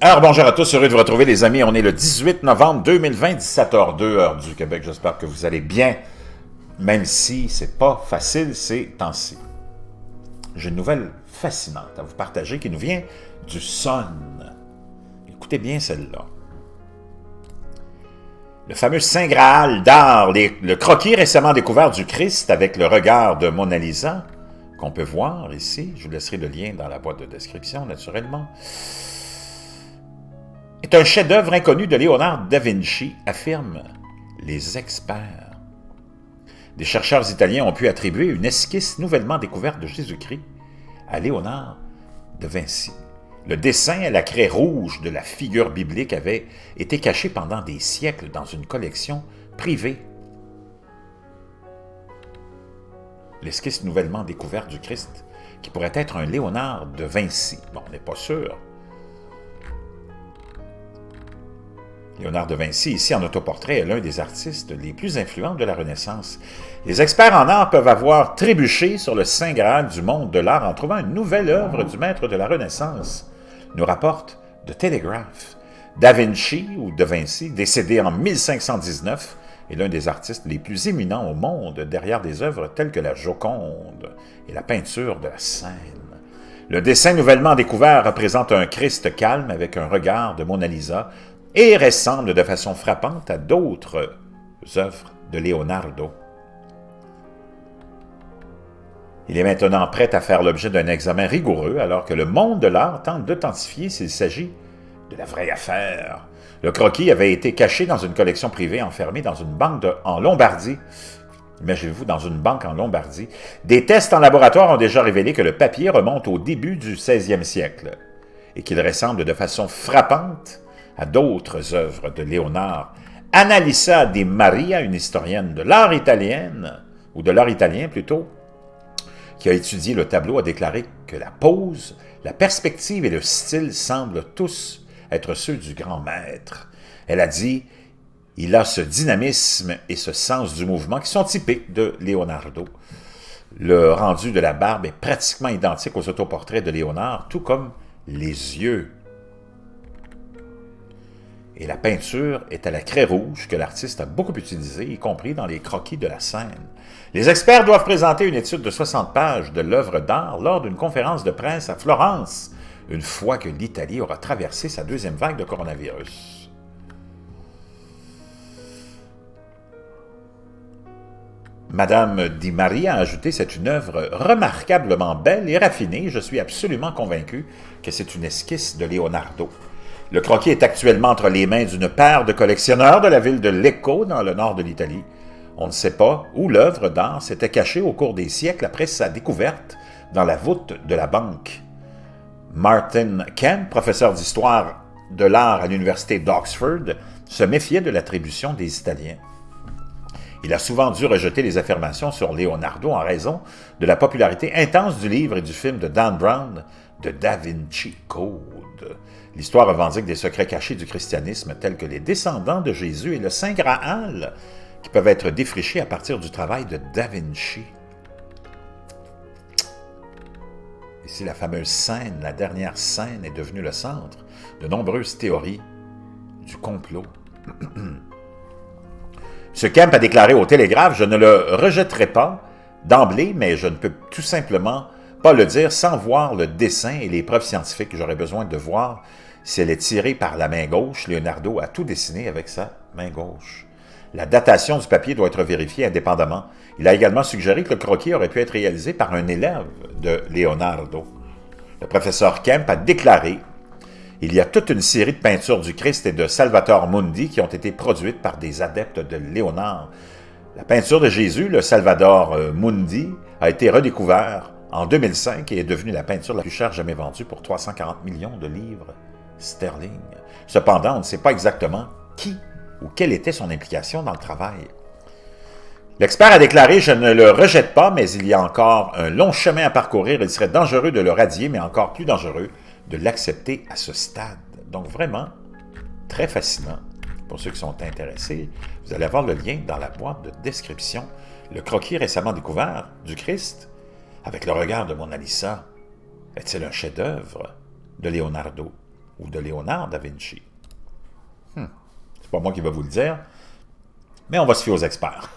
Alors bonjour à tous, heureux de vous retrouver les amis. On est le 18 novembre 2020, 17h02, heure du Québec. J'espère que vous allez bien, même si c'est pas facile ces temps-ci. J'ai une nouvelle fascinante à vous partager qui nous vient du Sun. Écoutez bien celle-là. Le fameux Saint Graal d'art, le croquis récemment découvert du Christ avec le regard de Mona Lisa, qu'on peut voir ici. Je vous laisserai le lien dans la boîte de description, naturellement. Est un chef-d'œuvre inconnu de Léonard da Vinci, affirment les experts. Des chercheurs italiens ont pu attribuer une esquisse nouvellement découverte de Jésus-Christ à Léonard da Vinci. Le dessin à la craie rouge de la figure biblique avait été caché pendant des siècles dans une collection privée. L'esquisse nouvellement découverte du Christ, qui pourrait être un Léonard de Vinci. Bon, on n'est pas sûr. Léonard de Vinci, ici en autoportrait, est l'un des artistes les plus influents de la Renaissance. Les experts en art peuvent avoir trébuché sur le Saint Graal du monde de l'art en trouvant une nouvelle œuvre du maître de la Renaissance, nous rapporte The Telegraph. Da Vinci, ou de Vinci, décédé en 1519, est l'un des artistes les plus éminents au monde derrière des œuvres telles que la Joconde et la peinture de la Seine. Le dessin nouvellement découvert représente un Christ calme avec un regard de Mona Lisa et ressemble de façon frappante à d'autres œuvres de Leonardo. Il est maintenant prêt à faire l'objet d'un examen rigoureux alors que le monde de l'art tente d'authentifier s'il s'agit de la vraie affaire. Le croquis avait été caché dans une collection privée enfermée dans une banque en Lombardie. Imaginez-vous, dans une banque en Lombardie. Des tests en laboratoire ont déjà révélé que le papier remonte au début du 16e siècle et qu'il ressemble de façon frappante à d'autres œuvres de Léonard. Annalisa Di Maria, une historienne de l'art italienne, ou de l'art italien plutôt, qui a étudié le tableau, a déclaré que la pose, la perspective et le style semblent tous être ceux du grand maître. Elle a dit « Il a ce dynamisme et ce sens du mouvement qui sont typiques de Leonardo. Le rendu de la barbe est pratiquement identique aux autoportraits de Léonard, tout comme les yeux. Et la peinture est à la craie rouge que l'artiste a beaucoup utilisée, y compris dans les croquis de la Seine. Les experts doivent présenter une étude de 60 pages de l'œuvre d'art lors d'une conférence de presse à Florence, une fois que l'Italie aura traversé sa deuxième vague de coronavirus. Madame Di Maria a ajouté « C'est une œuvre remarquablement belle et raffinée. Je suis absolument convaincu que c'est une esquisse de Leonardo. » Le croquis est actuellement entre les mains d'une paire de collectionneurs de la ville de Lecco, dans le nord de l'Italie. On ne sait pas où l'œuvre d'art s'était cachée au cours des siècles après sa découverte dans la voûte de la banque. Martin Kemp, professeur d'histoire de l'art à l'université d'Oxford, se méfiait de l'attribution des Italiens. Il a souvent dû rejeter les affirmations sur Leonardo en raison de la popularité intense du livre et du film de Dan Brown, de Da Vinci Code. L'histoire revendique des secrets cachés du christianisme tels que les descendants de Jésus et le Saint Graal, qui peuvent être défrichés à partir du travail de Da Vinci. Ici, la fameuse scène, la dernière scène, est devenue le centre de nombreuses théories du complot. M. Kemp a déclaré au Télégraphe « Je ne le rejetterai pas d'emblée, mais je ne peux tout simplement pas le dire sans voir le dessin et les preuves scientifiques que j'aurais besoin de voir si elle est tirée par la main gauche. Leonardo a tout dessiné avec sa main gauche. La datation du papier doit être vérifiée indépendamment. Il a également suggéré que le croquis aurait pu être réalisé par un élève de Leonardo. Le professeur Kemp a déclaré « Il y a toute une série de peintures du Christ et de Salvator Mundi qui ont été produites par des adeptes de Léonard. La peinture de Jésus, le Salvator Mundi, a été redécouvert en 2005 et est devenue la peinture la plus chère jamais vendue pour 340 millions de livres sterling. Cependant, on ne sait pas exactement qui ou quelle était son implication dans le travail. L'expert a déclaré « Je ne le rejette pas, mais il y a encore un long chemin à parcourir. Il serait dangereux de le radier, mais encore plus dangereux de l'accepter à ce stade. » Donc vraiment, très fascinant. Pour ceux qui sont intéressés, vous allez avoir le lien dans la boîte de description. Le croquis récemment découvert du Christ, avec le regard de Mona Lisa, est-il un chef-d'œuvre de Leonardo? ou de Léonard da Vinci? C'est pas moi qui vais vous le dire, mais on va se fier aux experts.